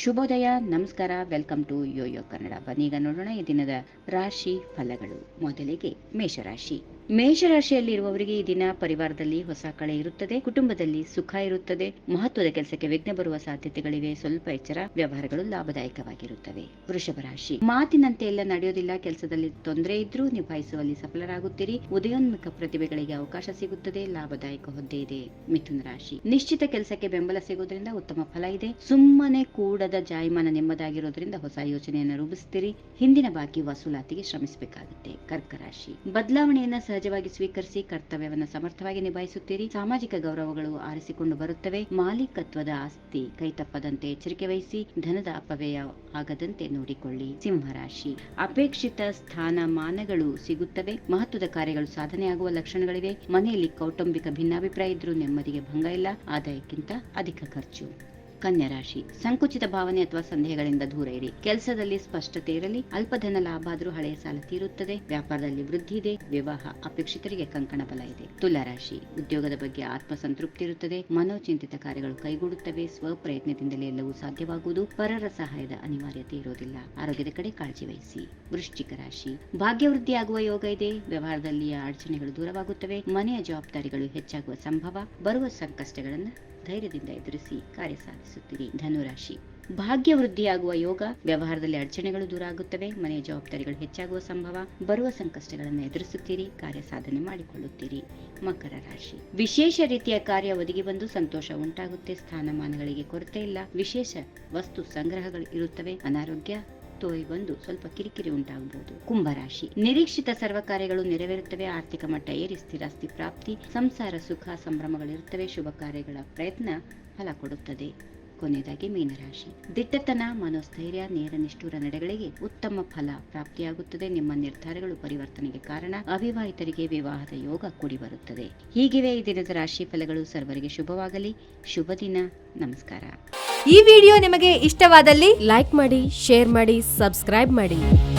ಶುಭೋದಯ, ನಮಸ್ಕಾರ, welcome to Yoyo Kannada. ಬನ್ನೀಗ ನೋಡೋಣ ಈ ದಿನದ ರಾಶಿ ಫಲಗಳು. ಮೊದಲಿಗೆ ಮೇಷರಾಶಿ. ಮೇಷರಾಶಿಯಲ್ಲಿರುವವರಿಗೆ ಈ ದಿನ ಪರಿವಾರದಲ್ಲಿ ಹೊಸ ಕಳೆ ಇರುತ್ತದೆ, ಕುಟುಂಬದಲ್ಲಿ ಸುಖ ಇರುತ್ತದೆ, ಮಹತ್ವದ ಕೆಲಸಕ್ಕೆ ವಿಘ್ನ ಬರುವ ಸಾಧ್ಯತೆಗಳಿವೆ. ಸ್ವಲ್ಪ ಎಚ್ಚರ, ವ್ಯವಹಾರಗಳು ಲಾಭದಾಯಕವಾಗಿರುತ್ತವೆ. ವೃಷಭ ರಾಶಿ. ಮಾತಿನಂತೆ ಎಲ್ಲ ನಡೆಯೋದಿಲ್ಲ, ಕೆಲಸದಲ್ಲಿ ತೊಂದರೆ ಇದ್ರೂ ನಿಭಾಯಿಸುವಲ್ಲಿ ಸಫಲರಾಗುತ್ತೀರಿ. ಉದಯೋನ್ಮುಖ ಪ್ರತಿಭೆಗಳಿಗೆ ಅವಕಾಶ ಸಿಗುತ್ತದೆ, ಲಾಭದಾಯಕ ಹುದ್ದೆ ಇದೆ. ಮಿಥುನ ರಾಶಿ. ನಿಶ್ಚಿತ ಕೆಲಸಕ್ಕೆ ಬೆಂಬಲ ಸಿಗುವುದರಿಂದ ಉತ್ತಮ ಫಲ ಇದೆ. ಸುಮ್ಮನೆ ಕೂಡದ ಜಾಯಮಾನ ನೆಮ್ಮದಾಗಿರೋದ್ರಿಂದ ಹೊಸ ಯೋಚನೆಯನ್ನು ರೂಪಿಸುತ್ತೀರಿ. ಹಿಂದಿನ ಬಾಕಿ ವಸೂಲಾತಿಗೆ ಶ್ರಮಿಸಬೇಕಾಗುತ್ತೆ. ಕರ್ಕ ರಾಶಿ. ಬದಲಾವಣೆಯನ್ನ ಸಹಜವಾಗಿ ಸ್ವೀಕರಿಸಿ ಕರ್ತವ್ಯವನ್ನು ಸಮರ್ಥವಾಗಿ ನಿಭಾಯಿಸುತ್ತೀರಿ. ಸಾಮಾಜಿಕ ಗೌರವಗಳು ಆರಿಸಿಕೊಂಡು ಬರುತ್ತವೆ. ಮಾಲೀಕತ್ವದ ಆಸ್ತಿ ಕೈತಪ್ಪದಂತೆ ಎಚ್ಚರಿಕೆ ವಹಿಸಿ. ಧನದ ಅಪವ್ಯಯ ಆಗದಂತೆ ನೋಡಿಕೊಳ್ಳಿ. ಸಿಂಹರಾಶಿ. ಅಪೇಕ್ಷಿತ ಸ್ಥಾನಮಾನಗಳು ಸಿಗುತ್ತವೆ. ಮಹತ್ವದ ಕಾರ್ಯಗಳು ಸಾಧನೆಯಾಗುವ ಲಕ್ಷಣಗಳಿವೆ. ಮನೆಯಲ್ಲಿ ಕೌಟುಂಬಿಕ ಭಿನ್ನಾಭಿಪ್ರಾಯ ಇದ್ರೂ ನೆಮ್ಮದಿಗೆ ಭಂಗ ಇಲ್ಲ. ಆದಾಯಕ್ಕಿಂತ ಅಧಿಕ ಖರ್ಚು. ಕನ್ಯಾ ರಾಶಿ. ಸಂಕುಚಿತ ಭಾವನೆ ಅಥವಾ ಸಂದೇಹಗಳಿಂದ ದೂರ ಇರಿ. ಕೆಲಸದಲ್ಲಿ ಸ್ಪಷ್ಟತೆ ಇರಲಿ. ಅಲ್ಪಧನ ಲಾಭ ಆದರೂ ಹಳೆಯ ಸಾಲ ತೀರುತ್ತದೆ. ವ್ಯಾಪಾರದಲ್ಲಿ ವೃದ್ಧಿ ಇದೆ. ವಿವಾಹ ಅಪೇಕ್ಷಿತರಿಗೆ ಕಂಕಣ ಬಲ ಇದೆ. ತುಲಾ ರಾಶಿ. ಉದ್ಯೋಗದ ಬಗ್ಗೆ ಆತ್ಮಸಂತೃಪ್ತಿ ಇರುತ್ತದೆ. ಮನೋಚಿಂತಿತ ಕಾರ್ಯಗಳು ಕೈಗೂಡುತ್ತವೆ. ಸ್ವಪ್ರಯತ್ನದಿಂದಲೇ ಎಲ್ಲವೂ ಸಾಧ್ಯವಾಗುವುದು. ಪರರ ಸಹಾಯದ ಅನಿವಾರ್ಯತೆ ಇರೋದಿಲ್ಲ. ಆರೋಗ್ಯದ ಕಡೆ ಕಾಳಜಿ ವಹಿಸಿ. ವೃಶ್ಚಿಕ ರಾಶಿ. ಭಾಗ್ಯವೃದ್ಧಿ ಆಗುವ ಯೋಗ ಇದೆ. ವ್ಯವಹಾರದಲ್ಲಿಯ ಅಡಚಣೆಗಳು ದೂರವಾಗುತ್ತವೆ. ಮನೆಯ ಜವಾಬ್ದಾರಿಗಳು ಹೆಚ್ಚಾಗುವ ಸಂಭವ. ಬರುವ ಸಂಕಷ್ಟಗಳನ್ನು ಧೈರ್ಯದಿಂದ ಎದುರಿಸಿ ಕಾರ್ಯ ಸಾಧಿಸುತ್ತೀರಿ. ಧನುರಾಶಿ. ಭಾಗ್ಯ ವೃದ್ಧಿಯಾಗುವ ಯೋಗ. ವ್ಯವಹಾರದಲ್ಲಿ ಅಡಚಣೆಗಳು ದೂರ ಆಗುತ್ತವೆ. ಮನೆಯ ಜವಾಬ್ದಾರಿಗಳು ಹೆಚ್ಚಾಗುವ ಸಂಭವ. ಬರುವ ಸಂಕಷ್ಟಗಳನ್ನು ಎದುರಿಸುತ್ತೀರಿ. ಕಾರ್ಯ ಸಾಧನೆ ಮಾಡಿಕೊಳ್ಳುತ್ತೀರಿ. ಮಕರ ರಾಶಿ. ವಿಶೇಷ ರೀತಿಯ ಕಾರ್ಯ ಒದಗಿ ಬಂದು ಸಂತೋಷ ಉಂಟಾಗುತ್ತೆ. ಸ್ಥಾನಮಾನಗಳಿಗೆ ಕೊರತೆ ಇಲ್ಲ. ವಿಶೇಷ ವಸ್ತು ಸಂಗ್ರಹಗಳು ಇರುತ್ತವೆ. ಅನಾರೋಗ್ಯ ತೋರಿ ಬಂದು ಸ್ವಲ್ಪ ಕಿರಿಕಿರಿ ಉಂಟಾಗಬಹುದು. ಕುಂಭರಾಶಿ. ನಿರೀಕ್ಷಿತ ಸರ್ವ ಕಾರ್ಯಗಳು ನೆರವೇರುತ್ತವೆ. ಆರ್ಥಿಕ ಮಟ್ಟ ಏರಿ ಸ್ಥಿರಾಸ್ತಿ ಪ್ರಾಪ್ತಿ. ಸಂಸಾರ ಸುಖ ಸಂಭ್ರಮಗಳಿರುತ್ತವೆ. ಶುಭ ಕಾರ್ಯಗಳ ಪ್ರಯತ್ನ ಫಲ ಕೊಡುತ್ತದೆ. ಕೊನೆಯದಾಗಿ ಮೀನರಾಶಿ. ದಿಟ್ಟತನ, ಮನೋಸ್ಥೈರ್ಯ, ನೇರ ನಿಷ್ಠುರ ನಡೆಗಳಿಗೆ ಉತ್ತಮ ಫಲ ಪ್ರಾಪ್ತಿಯಾಗುತ್ತದೆ. ನಿಮ್ಮ ನಿರ್ಧಾರಗಳು ಪರಿವರ್ತನೆಗೆ ಕಾರಣ. ಅವಿವಾಹಿತರಿಗೆ ವಿವಾಹದ ಯೋಗ ಕೂಡಿ ಬರುತ್ತದೆ. ಹೀಗಿವೆ ಈ ದಿನದ ರಾಶಿ ಫಲಗಳು. ಸರ್ವರಿಗೆ ಶುಭವಾಗಲಿ. ಶುಭ ದಿನ. ನಮಸ್ಕಾರ. ಈ ವಿಡಿಯೋ ನಿಮಗೆ ಇಷ್ಟವಾದಲ್ಲಿ ಲೈಕ್ ಮಾಡಿ, ಶೇರ್ ಮಾಡಿ, ಸಬ್ಸ್ಕ್ರೈಬ್ ಮಾಡಿ.